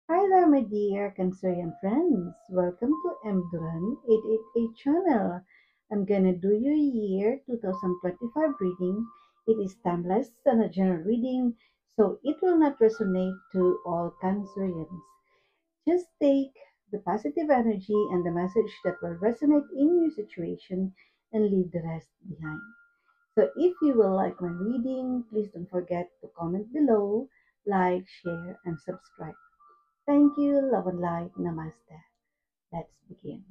Hi there, my dear Cancerian friends. Welcome to Mduran 888 channel. I'm gonna do your year 2025 reading. It is timeless and a general reading, so it will not resonate to all Cancerians. Just take the positive energy and the message that will resonate in your situation and leave the rest behind. So if you will like my reading, please don't forget to comment below, like, share, and subscribe. Thank you, love and light, namaste. Let's begin.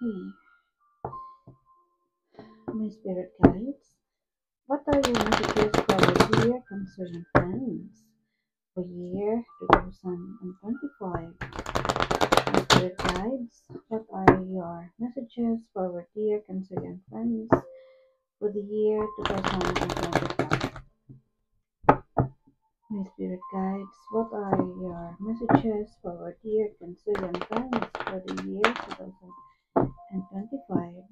Okay, my spirit guides, what are your messages for the year concerning friends for year 2025? My spirit guides, what are your messages for our dear concerning friends for the year 2025? My spirit guides, what are your messages for our dear concerning friends for the year 2025?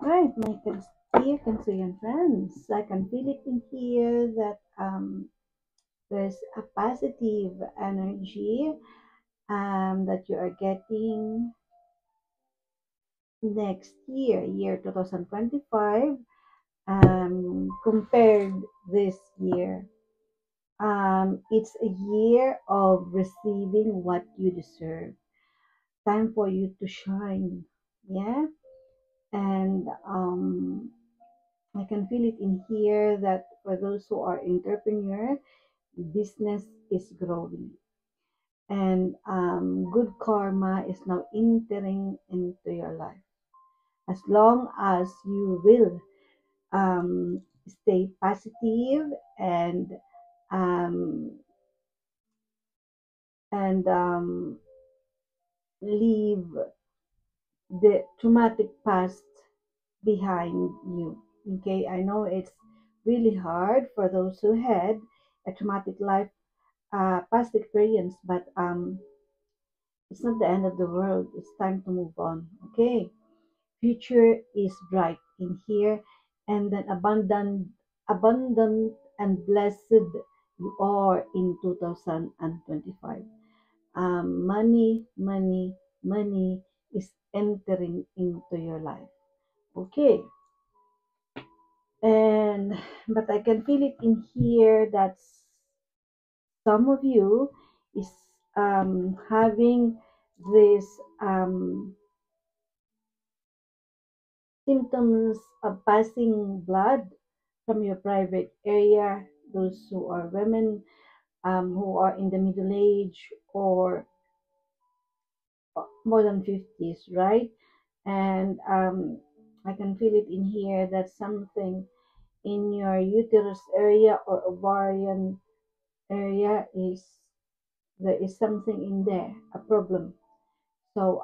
Right, my dear Cancerian friends, I can feel it in here that there's a positive energy that you are getting next year, year 2025, compared this year. It's a year of receiving what you deserve. Time for you to shine, yeah, and I can feel it in here that for those who are entrepreneur, business is growing, and good karma is now entering into your life. As long as you will stay positive and um, and leave the traumatic past behind you. Okay, I know it's really hard for those who had a traumatic life past experience, but it's not the end of the world. It's time to move on. Okay, future is bright in here, and then abundant and blessed you are in 2025. Money, money, money is entering into your life. Okay, and but I can feel it in here that some of you is having this symptoms of passing blood from your private area. Those who are women who are in the middle age or more than 50s, right? And I can feel it in here that something in your uterus area or ovarian area is there is something in there, a problem. So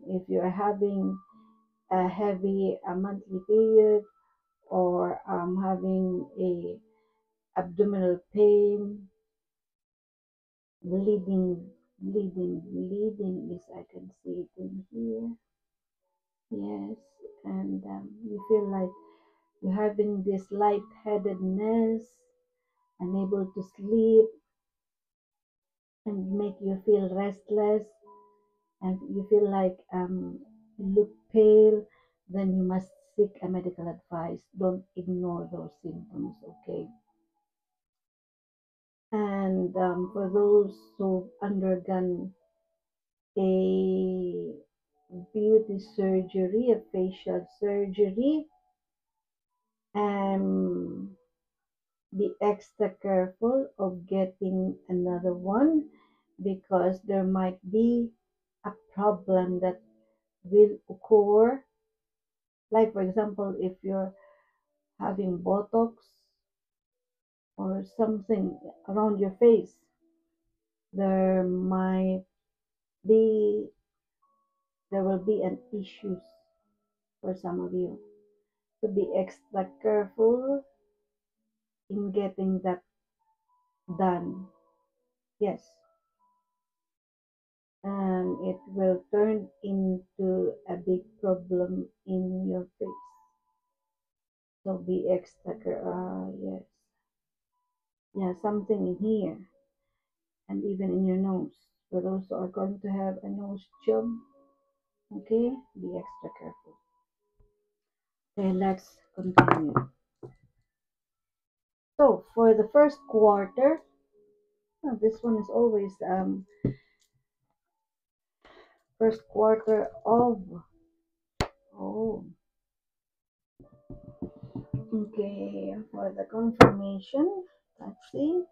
if you're having a heavy a monthly period or having a abdominal pain, bleeding is I can see it in here. Yes, and you feel like you're having this lightheadedness, unable to sleep, and make you feel restless, and you feel like you look pale, then you must seek a medical advice. Don't ignore those symptoms, okay? And for those who've undergone a beauty surgery, a facial surgery, um, be extra careful of getting another one because there might be a problem that will occur. Like, for example, if you're having Botox or something around your face, there might be there will be an issues for some of you. To be extra careful in getting that done. Yes, it will turn into a big problem in your face. So be extra yes, yeah, something in here and even in your nose. For those who are going to have a nose job, okay, be extra careful. Okay, let's continue. So for the first quarter, oh, this one is always first quarter of, oh, okay, for the confirmation, let's see.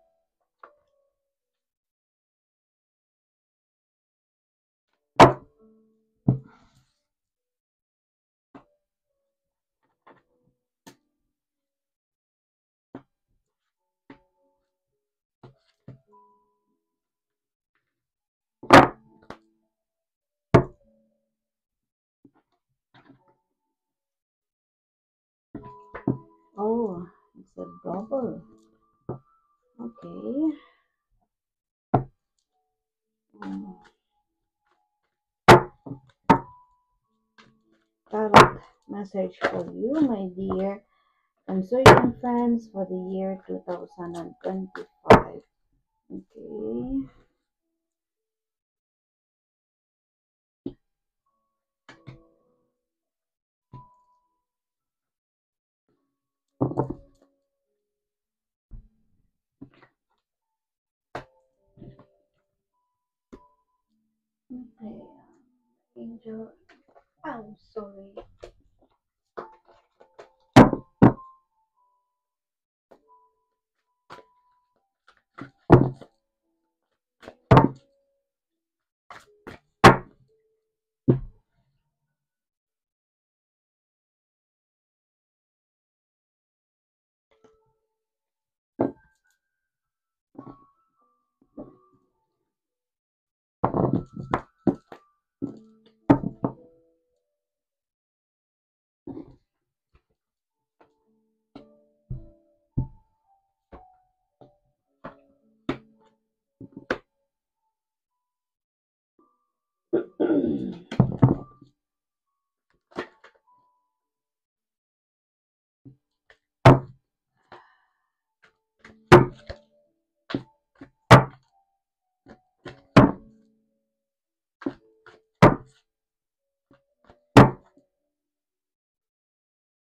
Oh, it's a double. Okay. Um, Tarot message for you, my dear Cancer friends, for the year 2025. Okay. Okay. Angel. Oh, sorry.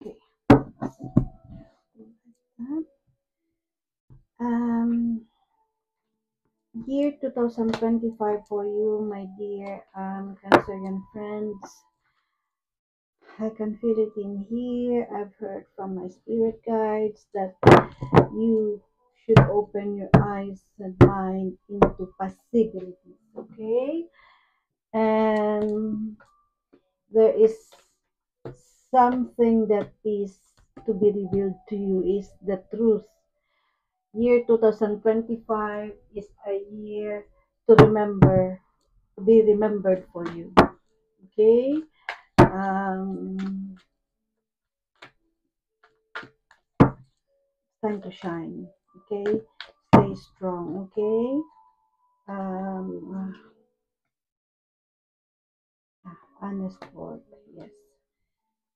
Okay. Um, Year 2025 for you, my dear Cancerian friends. I can feel it in here. I've heard from my spirit guides that you should open your eyes and mind into possibilities, okay? And there is something that is to be revealed to you is the truth. Year 2025 is a year to remember, to be remembered for you, okay? Time to shine, okay? Stay strong, okay? Um, Honest work, yes.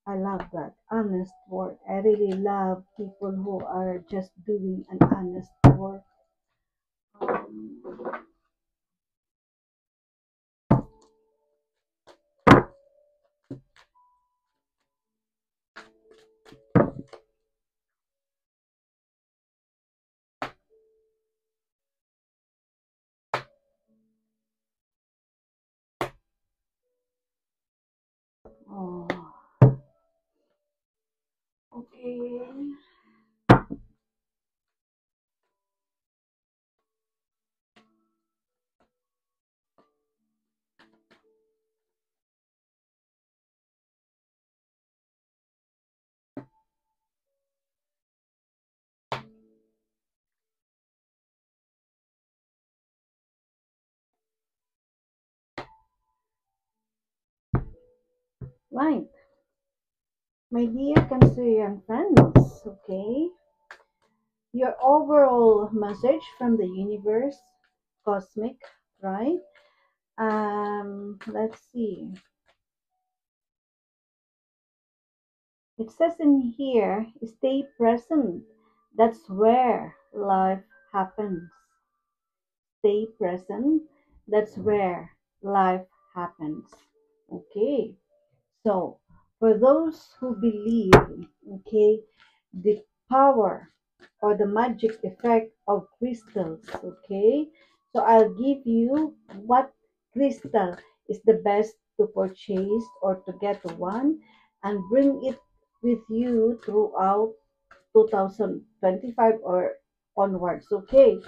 I love that. Honest work. I really love people who are just doing an honest work. Um, oh, okay. Right, my dear Cancerian friends, okay? Your overall message from the universe, cosmic, right? Let's see. It says in here, stay present. That's where life happens. Stay present. That's where life happens. Okay. So, for those who believe, okay, the power or the magic effect of crystals, okay, so I'll give you what crystal is the best to purchase or to get one and bring it with you throughout 2025 or onwards, okay.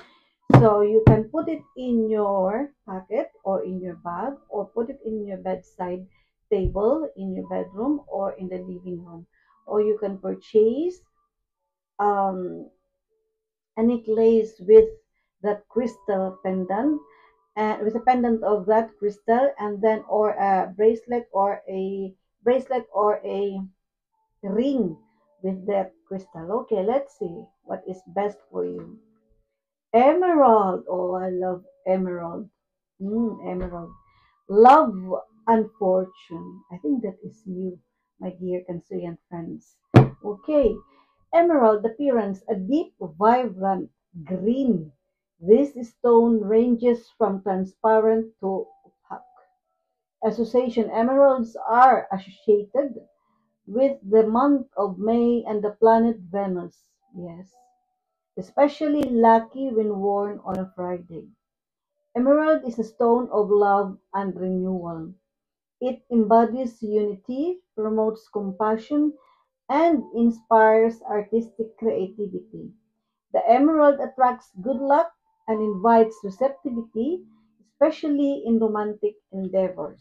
So you can put it in your pocket or in your bag or put it in your bedside table in your bedroom or in the living room. Or you can purchase um, a necklace with that crystal pendant and with a pendant of that crystal and then or a bracelet or a ring with that crystal. Okay, let's see what is best for you. Emerald. Oh, I love emerald. Emerald. Love and fortune. I think that is you, my dear Cancerian friends. Okay. Emerald appearance, a deep, vibrant green. This stone ranges from transparent to opaque. Association emeralds are associated with the month of May and the planet Venus. Yes. Especially lucky when worn on a Friday. Emerald is a stone of love and renewal. It embodies unity, promotes compassion, and inspires artistic creativity. The emerald attracts good luck and invites receptivity, especially in romantic endeavors.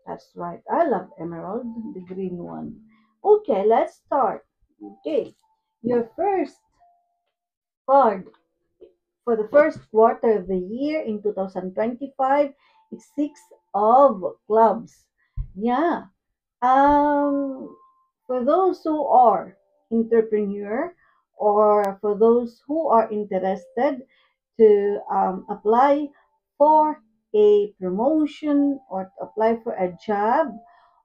That's right. I love emerald, the green one. Okay, let's start. Okay, your first card for the first quarter of the year in 2025, it's six of clubs. Yeah. Um, for those who are entrepreneur or for those who are interested to apply for a promotion or to apply for a job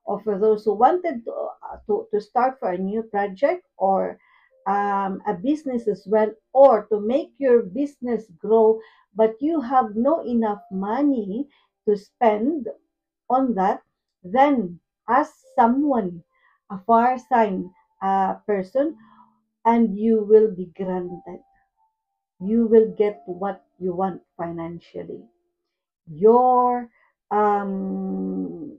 or for those who wanted to start for a new project or a business as well or to make your business grow but you have no enough money to spend on that, then ask someone, a far sign person, and you will be granted. You will get what you want financially. Your um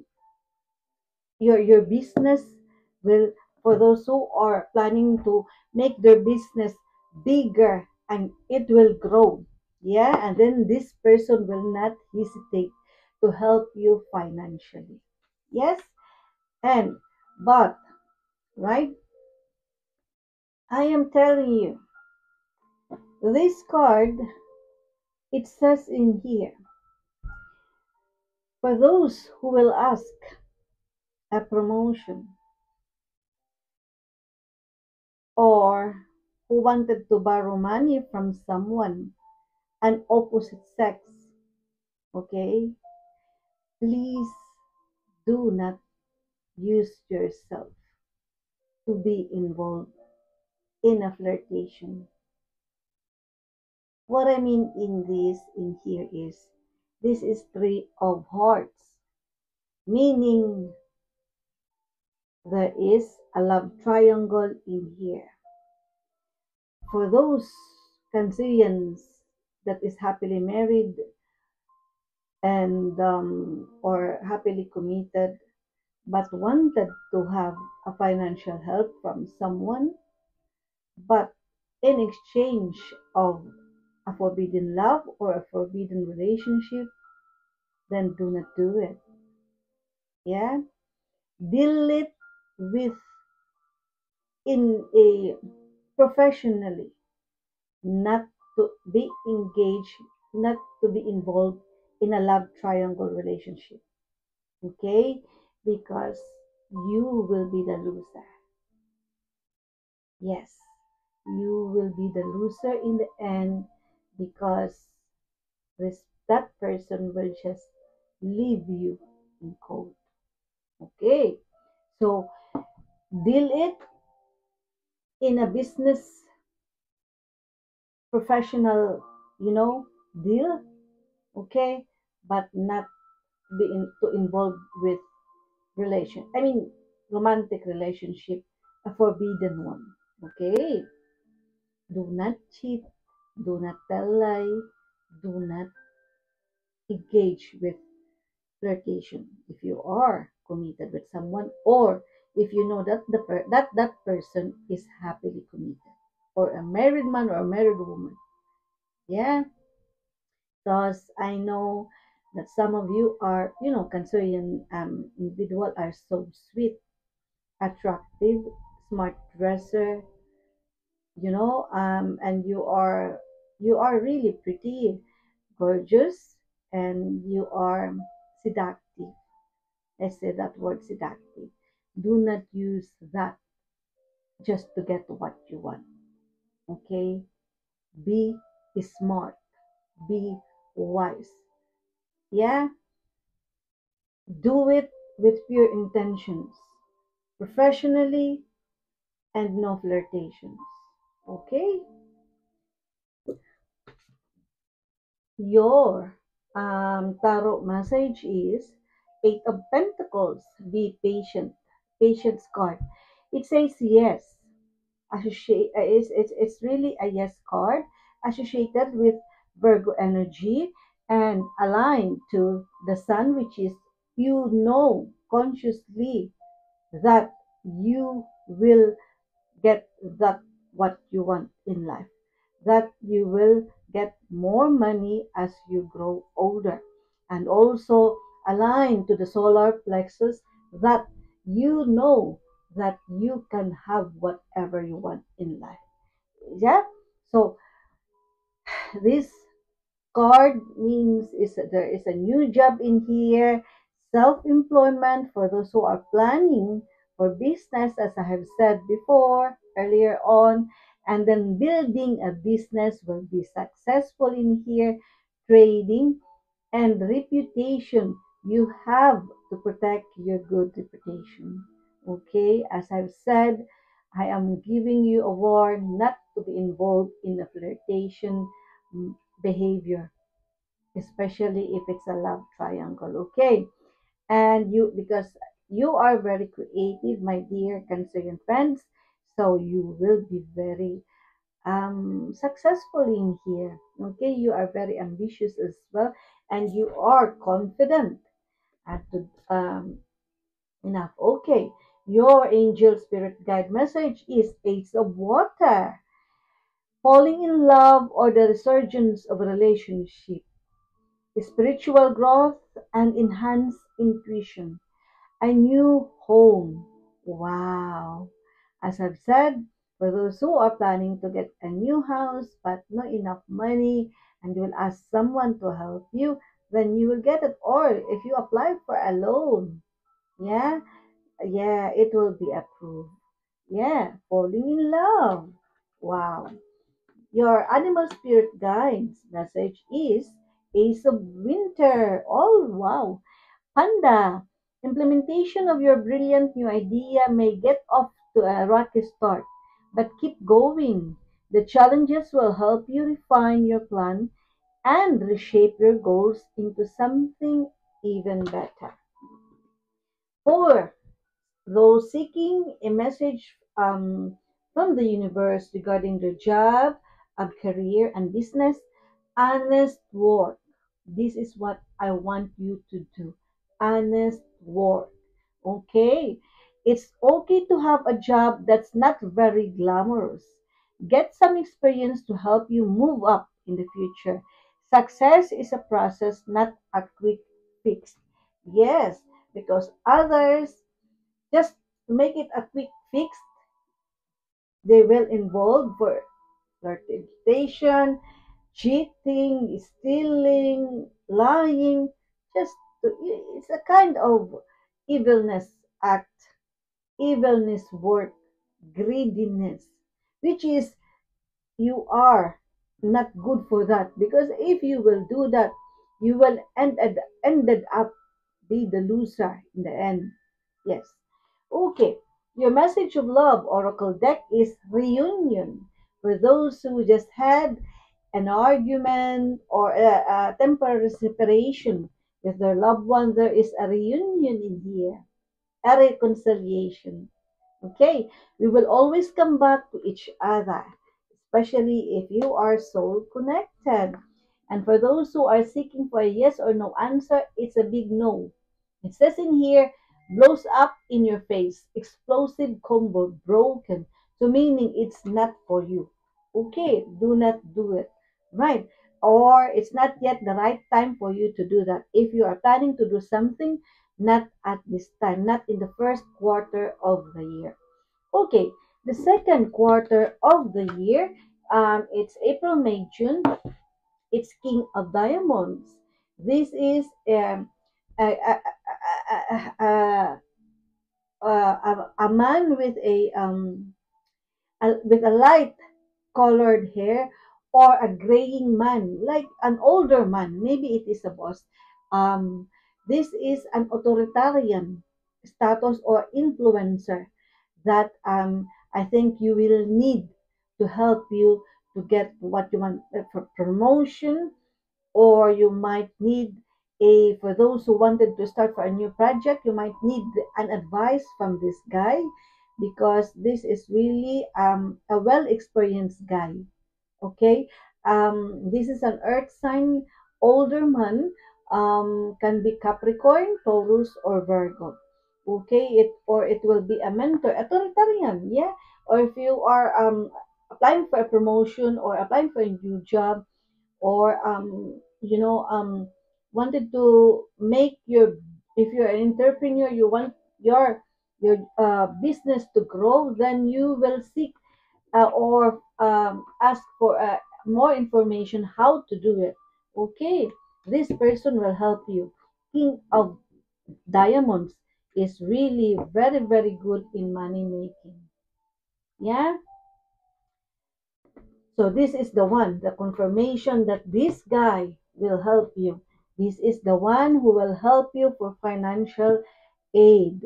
your business will, for those who are planning to make their business bigger and it will grow, yeah, and then this person will not hesitate to help you financially. Yes. And but right, I am telling you, this card, it says in here, for those who will ask a promotion or who wanted to borrow money from someone, an opposite sex, okay, please do not use yourself to be involved in a flirtation. What I mean in this in here is this is three of hearts, meaning there is a love triangle in here. For those Cancerians that is happily married and or happily committed but wanted to have a financial help from someone, but in exchange of a forbidden love or a forbidden relationship, then do not do it. Yeah, deal it with in a professionally, not to be engaged, not to be involved in a love triangle relationship. Okay? because you will be the loser. Yes, you will be the loser in the end because that person will just leave you in cold. Okay, so deal it in a business professional, you know, deal. Okay, but not be to involved with romantic relationship, a forbidden one. Okay, do not cheat, do not tell lie, do not engage with flirtation if you are committed with someone, or if you know that that person is happily committed, or a married man or a married woman. Yeah, because I know that some of you are, Cancerian individual are so sweet, attractive, smart dresser, and you are really pretty, gorgeous, and you are seductive. Let's say that word, seductive. Do not use that just to get what you want. Okay? Be smart. Be wise. Yeah? Do it with pure intentions, professionally, and no flirtations. Okay? Your tarot message is Eight of Pentacles. Be patient. Patience card. It says yes. It's really a yes card associated with Virgo energy and aligned to the sun, which is, consciously that you will get that what you want in life, that you will get more money as you grow older, and also align to the solar plexus, that you know that you can have whatever you want in life. Yeah, so this card means is that there is a new job in here, self-employment for those who are planning for business, as I have said before earlier on, and then building a business will be successful in here, trading and reputation. You have to protect your good reputation. Okay, as I've said, I am giving you a warn not to be involved in a flirtation behavior, especially if it's a love triangle. Okay, and because you are very creative, my dear Cancerian friends, so you will be very successful in here. Okay, you are very ambitious as well, and you are confident at the enough. Okay, your angel spirit guide message is Ace of Water. Falling in love or the resurgence of a relationship, spiritual growth and enhanced intuition, a new home. Wow. As I've said, for those who are planning to get a new house but not enough money, and you will ask someone to help you, then you will get it. Or if you apply for a loan, yeah, yeah, it will be approved. Yeah, falling in love. Wow. Your animal spirit guides message is Ace of Winter. Oh, wow. Panda, implementation of your brilliant new idea may get off to a rocky start, but keep going. The challenges will help you refine your plan and reshape your goals into something even better. 4. Those seeking a message from the universe regarding their job, a career, and business, honest work. This is what I want you to do. Honest work. Okay? It's okay to have a job that's not very glamorous. Get some experience to help you move up in the future. Success is a process, not a quick fix. Yes, because others just to make it a quick fix, they will involve for flirtation, cheating, stealing, lying. Just it's a kind of evilness act, evilness work, greediness, which is you are not good for that, because if you will do that, you will ended up be the loser in the end. Yes. Okay. Your message of love oracle deck is reunion. For those who just had an argument or a temporary separation with their loved one, there is a reunion in here, a reconciliation. Okay, we will always come back to each other, especially if you are soul connected. And for those who are seeking for a yes or no answer, it's a big no. It says in here, blows up in your face, explosive combo, broken. So meaning it's not for you. Okay, do not do it. Right. Or it's not yet the right time for you to do that. If you are planning to do something, not at this time, not in the first quarter of the year. Okay, the second quarter of the year, it's April, May, June. It's King of Diamonds. This is a, a, a, a, a man with a light colored hair, or a graying man, like an older man. Maybe it is a boss. Um, this is an authoritarian status or influencer that I think you will need to help you to get what you want, for promotion, or you might need a, for those who wanted to start for a new project, you might need an advice from this guy, because this is really a well experienced guy. Okay, this is an earth sign, older man, can be Capricorn, Taurus, or Virgo. Okay, it will be a mentor, authoritarian, yeah. Or if you are applying for a promotion or applying for a new job, or wanted to make your, if you're an entrepreneur, you want your business to grow, then you will seek or ask for more information how to do it. Okay, this person will help you. King of Diamonds is really very, very good in money making. Yeah. So this is the one, the confirmation that this guy will help you. This is the one who will help you for financial aid.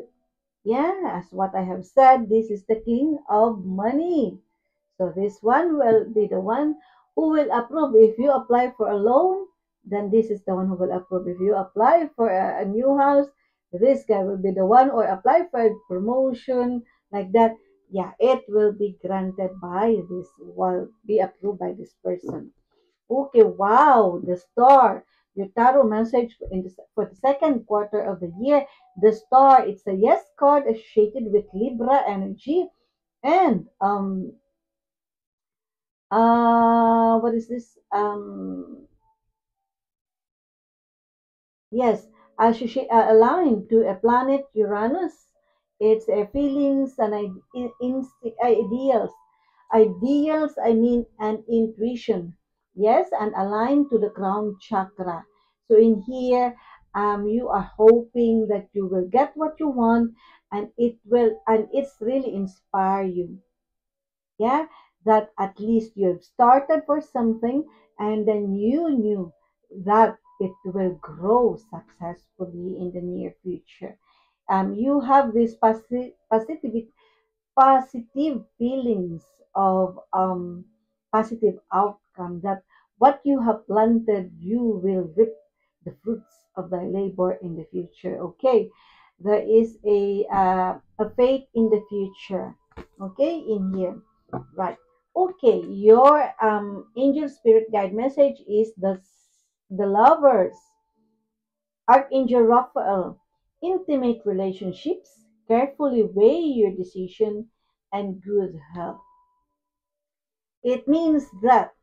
Yeah, as what I have said, this is the king of money. So this one will be the one who will approve. If you apply for a loan, then this is the one who will approve. If you apply for a new house, this guy will be the one, or apply for a promotion like that. Yeah, it will be granted by this, will be approved by this person. Okay, wow, the star. Your tarot message for the second quarter of the year. The star, it's a yes card associated with Libra energy. And what is this? Yes, aligned to a planet Uranus. It's feelings and ideals. Ideals, I mean, and intuition. Yes, and aligned to the crown chakra. So in here, you are hoping that you will get what you want, and it's really inspire you. Yeah, that at least you have started for something, and then you knew that it will grow successfully in the near future. You have this positive feelings of positive outcome, that what you have planted, you will reap the fruits of thy labor in the future. Okay, there is a faith in the future. Okay, in here, right? Okay, your angel spirit guide message is the lovers. Archangel Raphael, intimate relationships, carefully weigh your decision, and good health. It means that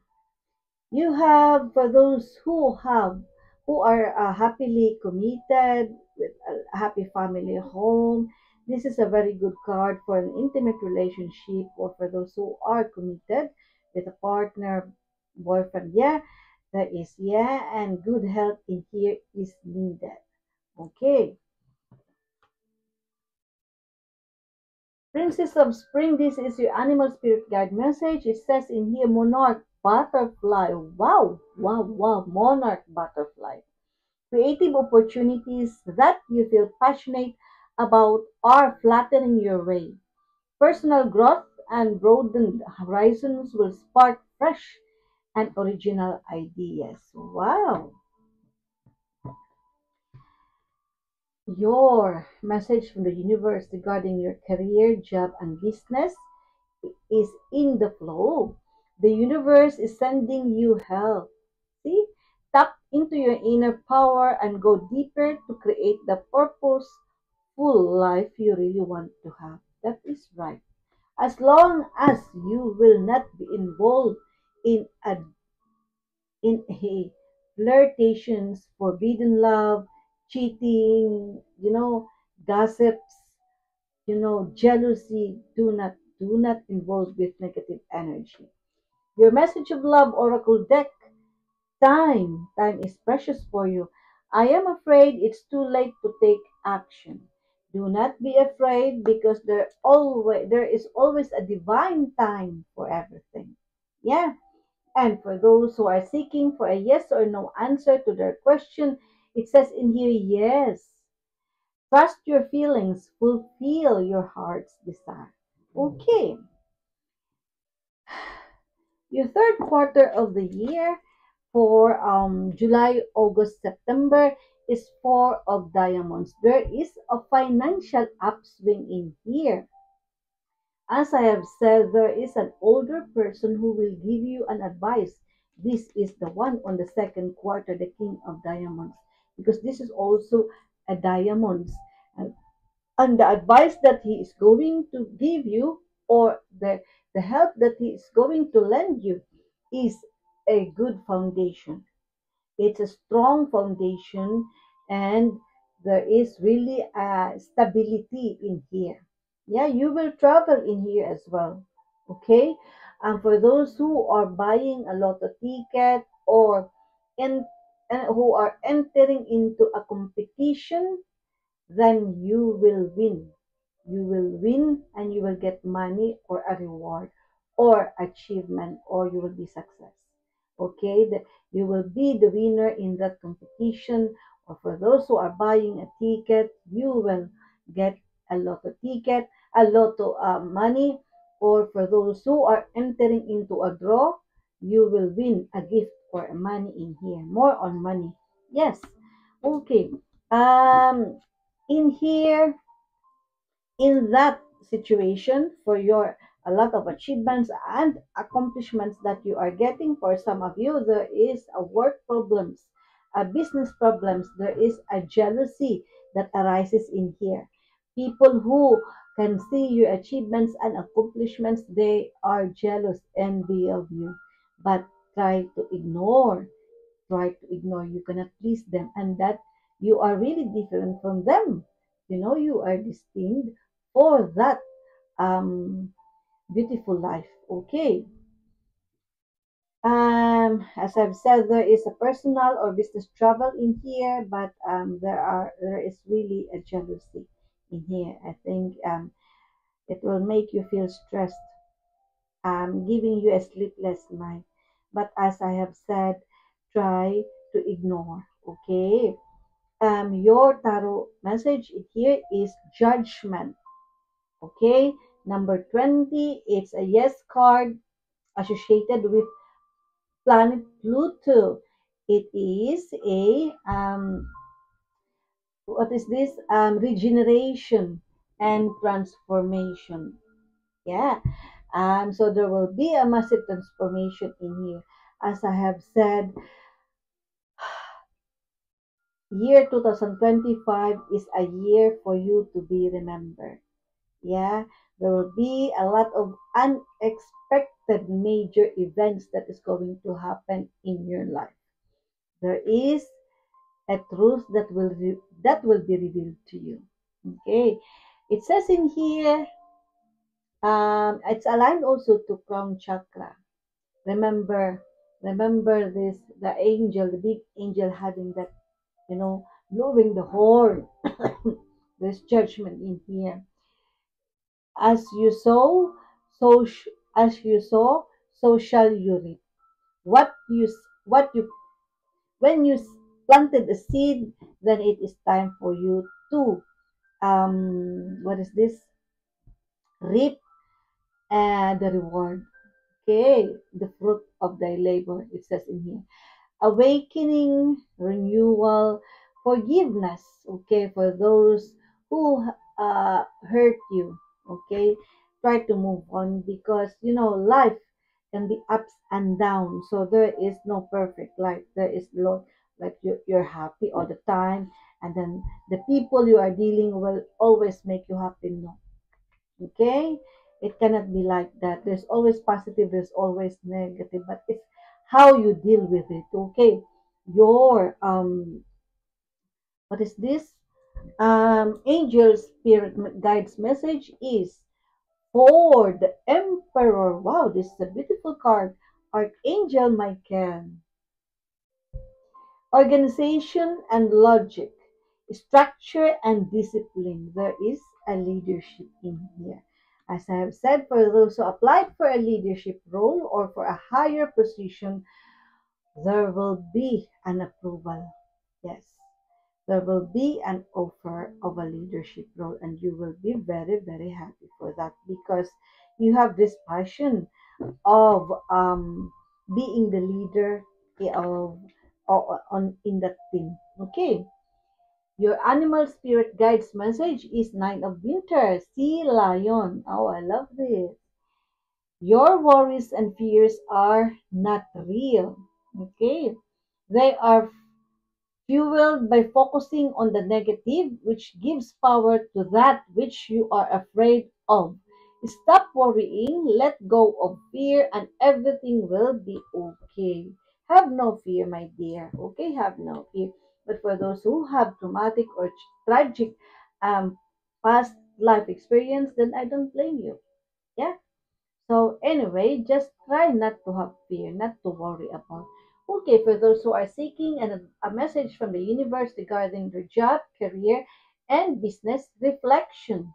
you have, for those who are happily committed with a happy family home, this is a very good card for an intimate relationship, or for those who are committed with a partner, boyfriend. Yeah, there is, yeah, and good health in here is needed. Okay. Princess of Spring, this is your animal spirit guide message. It says in here, Monarch Butterfly. Wow, wow, wow, Monarch Butterfly. Creative opportunities that you feel passionate about are flattering your way. Personal growth and broadened horizons will spark fresh and original ideas. Wow. Your message from the universe regarding your career, job, and business is in the flow. The universe is sending you help. See? Tap into your inner power and go deeper to create the purposeful life you really want to have. That is right. As long as you will not be involved in a flirtations, forbidden love, cheating, gossips, jealousy, do not involve with negative energy. Your message of love oracle deck, time is precious for you. I am afraid it's too late to take action. Do not be afraid because there is always a divine time for everything. Yeah. And for those who are seeking for a yes or no answer to their question, it says in here, yes. Trust your feelings, fulfill your heart's desire. Okay, your third quarter of the year for July, August, September is Four of Diamonds. There is a financial upswing in here. As I have said, there is an older person who will give you an advice. This is the one on the second quarter, the King of Diamonds, because this is also a diamonds. And and the advice that he is going to give you, or the help that he is going to lend you, is a good foundation. It's a strong foundation, and there is really a stability in here. Yeah, you will travel in here as well. Okay, and for those who are buying a lotto ticket, or in and who are entering into a competition, then you will win. You will win and you will get money or a reward or achievement, or you will be success. Okay, you will be the winner in that competition. Or for those who are buying a ticket, you will get a lotto ticket, a lotto money. Or for those who are entering into a draw, you will win a gift or a money in here. More on money. Yes. Okay. Um, in here, in that situation, for your a lot of achievements and accomplishments that you are getting. For some of you, there is a work problems, a business problems, there is a jealousy that arises in here. People who can see your achievements and accomplishments, they are jealous, envy of you, but try to ignore you cannot please them, and that you are really different from them. You are destined for that beautiful life. Okay. As I've said, there is a personal or business travel in here, but there is really a jealousy in here. I think it will make you feel stressed, giving you a sleepless night. But as I have said, try to ignore. Okay. Your tarot message here is judgment. Okay. Number 20, it's a yes card associated with planet Pluto. It is a what is this? Regeneration and transformation. Yeah. So there will be a massive transformation in here. As I have said, year 2025 is a year for you to be remembered. Yeah, there will be a lot of unexpected major events that is going to happen in your life. There is a truth that will be revealed to you. Okay, it says in here, it's aligned also to crown chakra. Remember, remember this: the angel, the big angel, having that, blowing the horn. There's judgment in here. As you sow, as you sow, so shall you reap. What you when you planted a seed, then it is time for you to what is this? Reap the reward. Okay, the fruit of thy labor. It says in here. Awakening, renewal, forgiveness, okay, for those who hurt you, okay, try to move on because life can be ups and downs, so there is no perfect life. There is no like you're happy all the time, and then the people you are dealing will always make you happy. No, okay, it cannot be like that. There's always positive, there's always negative, but it's how you deal with it. Okay, your what is this angel spirit guides message is for the emperor. Wow, this is a beautiful card. Archangel Michael. Organization and logic, structure and discipline. There is a leadership in here. As I have said, for those who applied for a leadership role or for a higher position, there will be an approval. Yes, there will be an offer of a leadership role, and you will be very, very happy for that because you have this passion of being the leader of on in that team. Okay. Your animal spirit guides message is Nine of Winter, Sea Lion. Oh, I love this. Your worries and fears are not real. Okay. They are fueled by focusing on the negative, which gives power to that which you are afraid of. Stop worrying, let go of fear, and everything will be okay. Have no fear, my dear. Okay, have no fear. But for those who have traumatic or tragic past life experience, then I don't blame you. Yeah, so anyway, just try not to have fear, not to worry about. Okay, for those who are seeking a message from the universe regarding their job, career, and business reflection.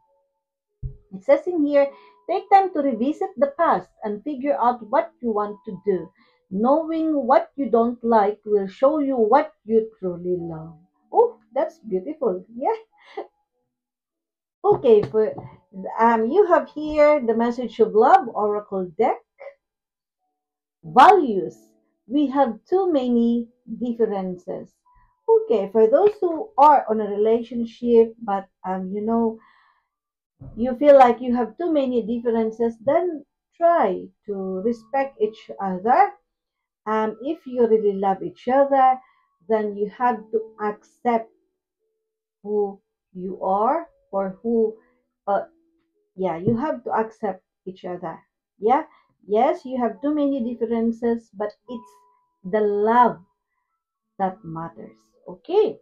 It says in here, take time to revisit the past and figure out what you want to do. Knowing what you don't like will show you what you truly love. Oh, that's beautiful. Yeah. Okay, for you have here the message of love oracle deck. Values. We have too many differences. Okay, for those who are on a relationship, but you feel like you have too many differences, then try to respect each other. If you really love each other, then you have to accept who you are or who uh, yeah, you have to accept each other. Yeah, yes, you have too many differences, but it's the love that matters. Okay,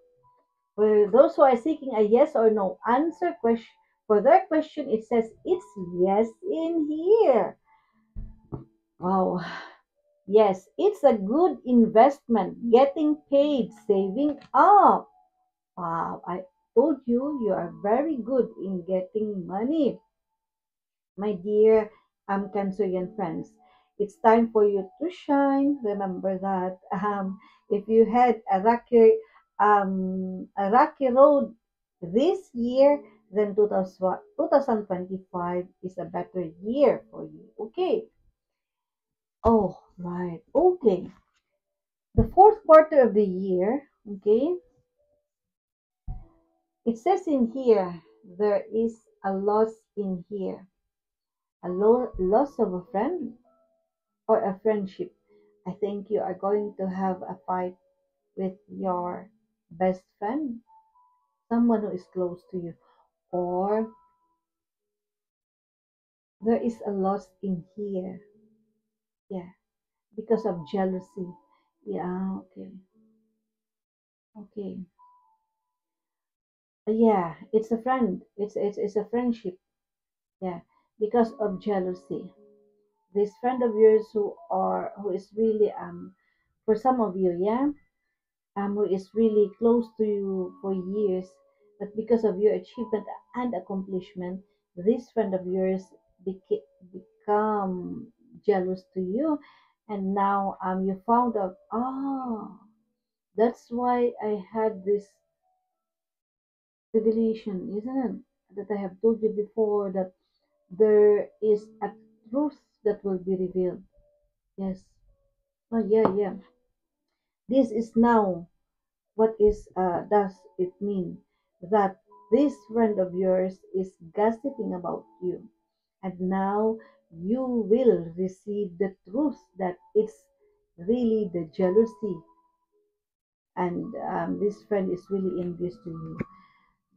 for those who are seeking a yes or no answer question for their question, it says it's yes in here. Wow. Yes, it's a good investment, getting paid, saving up. Wow, I told you you are very good in getting money. My dear Cancerian friends, it's time for you to shine. Remember that if you had a rocky road this year, then 2025 is a better year for you. Okay. Oh, right. Okay. The fourth quarter of the year, okay, it says in here there is a loss in here, a loss of a friend or a friendship. I think you are going to have a fight with your best friend, someone who is close to you, or there is a loss in here. Yeah, because of jealousy. Yeah, okay. Okay. Yeah, it's a friend. It's a friendship. Yeah, because of jealousy. This friend of yours who is really for some of you, yeah, who is really close to you for years, but because of your achievement and accomplishment, this friend of yours become jealous to you, and now you found out, oh, that's why I had this revelation, isn't it? That I have told you before, that there is a truth that will be revealed. Yes. Oh yeah, yeah. This is now what is does it mean that this friend of yours is gossiping about you, and now you will receive the truth that it's really the jealousy, and this friend is really envious to you.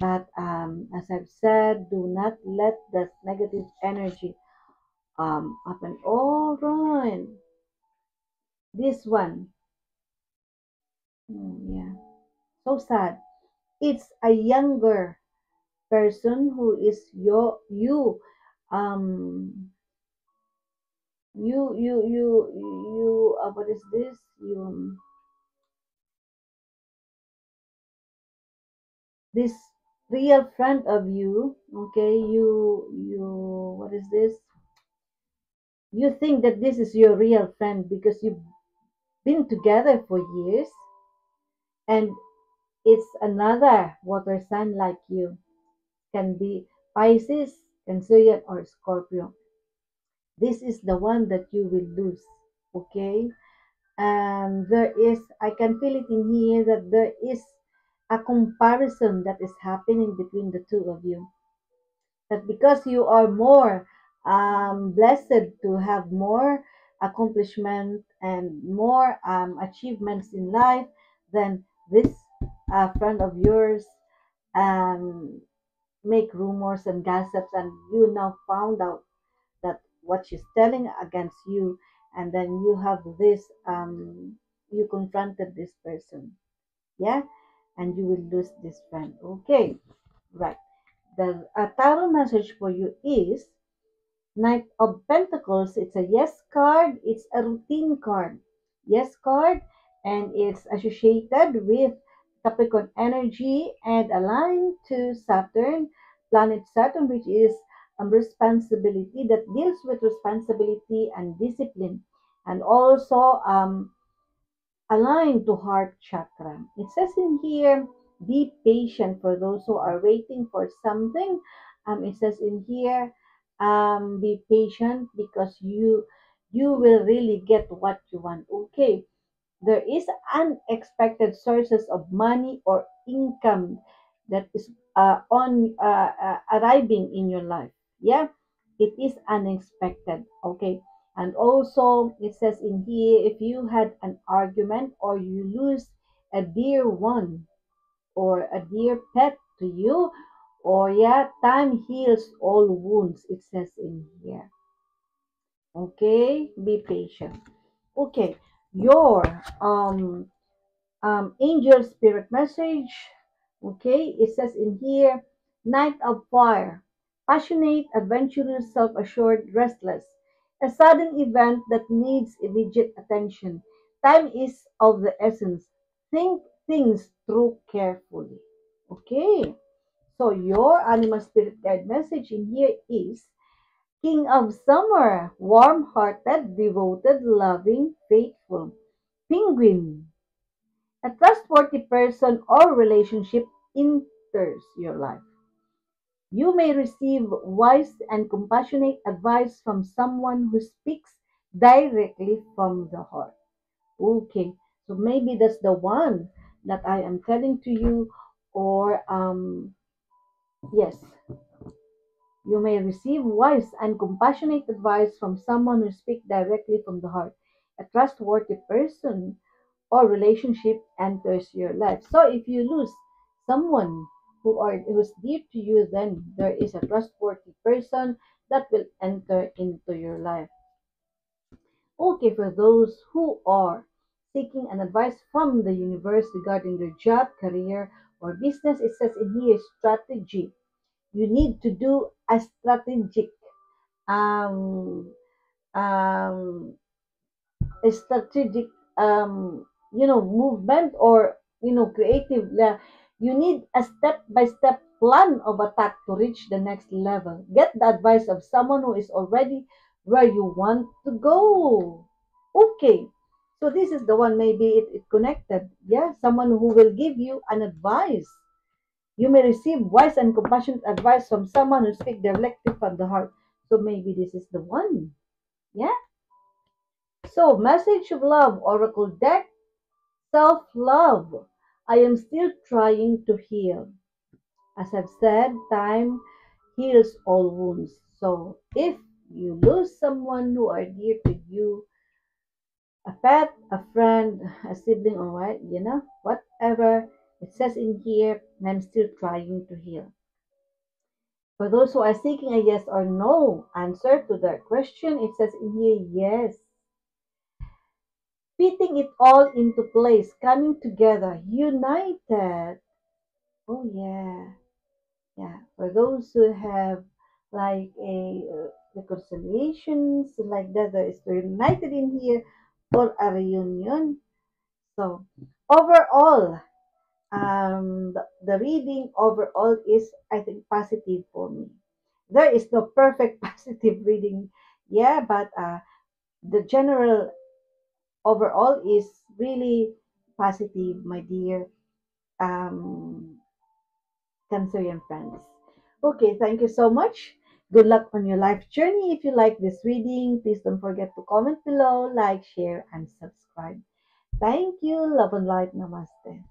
But as I've said, do not let that negative energy happen. All right, this one, yeah, so sad. It's a younger person who is um what is this, this real friend of you, okay, what is this, you think that this is your real friend because you've been together for years, and it's another water sign like you, can be Pisces, Cancerian, or Scorpio. This is the one that you will lose, okay. There is, I can feel it in here, that there is a comparison that is happening between the two of you, that because you are more blessed to have more accomplishment and more achievements in life than this friend of yours, um, make rumors and gossips, and you now found out that what she's telling against you, and then you have this, you confronted this person, yeah, and you will lose this friend, okay. Right, the tarot message for you is Knight of Pentacles. It's a yes card. It's a routine card. Yes card, and it's associated with Capricorn energy and aligned to Saturn, planet Saturn, which is responsibility, that deals with responsibility and discipline, and also aligned to heart chakra. It says in here, be patient for those who are waiting for something. It says in here, be patient because you will really get what you want. Okay, there is unexpected sources of money or income that is on arriving in your life. Yeah, it is unexpected. Okay, and also it says in here, if you had an argument or you lose a dear one or a dear pet to you, or yeah, time heals all wounds, it says in here. Okay, be patient. Okay, your angel spirit message. Okay, it says in here, Knight of Fire, passionate, adventurous, self-assured, restless, a sudden event that needs immediate attention. Time is of the essence. Think things through carefully. Okay, so your animal spirit guide message in here is King of Summer, warm-hearted, devoted, loving, faithful. Penguin, a trustworthy person or relationship enters your life. You may receive wise and compassionate advice from someone who speaks directly from the heart. Okay, so maybe that's the one that I am telling to you, or yes, you may receive wise and compassionate advice from someone who speaks directly from the heart. A trustworthy person or relationship enters your life. So if you lose someone who's dear to you, then there is a trustworthy person that will enter into your life. Okay, for those who are seeking an advice from the universe regarding their job, career, or business, it says in here strategy. You need to do a strategic um um a strategic movement, or creative, you need a step by step plan of attack to reach the next level. Get the advice of someone who is already where you want to go. Okay. So this is the one, maybe it connected. Yeah, someone who will give you an advice. You may receive wise and compassionate advice from someone who speaks directly from the heart. So maybe this is the one. Yeah. So message of love, Oracle deck, self-love. I am still trying to heal. As I've said, time heals all wounds. So if you lose someone who are dear to you, a pet, a friend, a sibling, or what, whatever it says in here, I'm still trying to heal. For those who are seeking a yes or no answer to their question, it says in here, yes. Fitting it all into place, coming together, united. Oh, yeah. Yeah. For those who have like a reconciliations, like that, there is united in here for a reunion. So, overall, the reading overall is, I think, positive for me. There is no perfect positive reading, yeah, but the general overall is really positive, my dear um, Cancerian friends. Okay, thank you so much. Good luck on your life journey. If you like this reading, please don't forget to comment below, like, share, and subscribe. Thank you. Love and light. Namaste.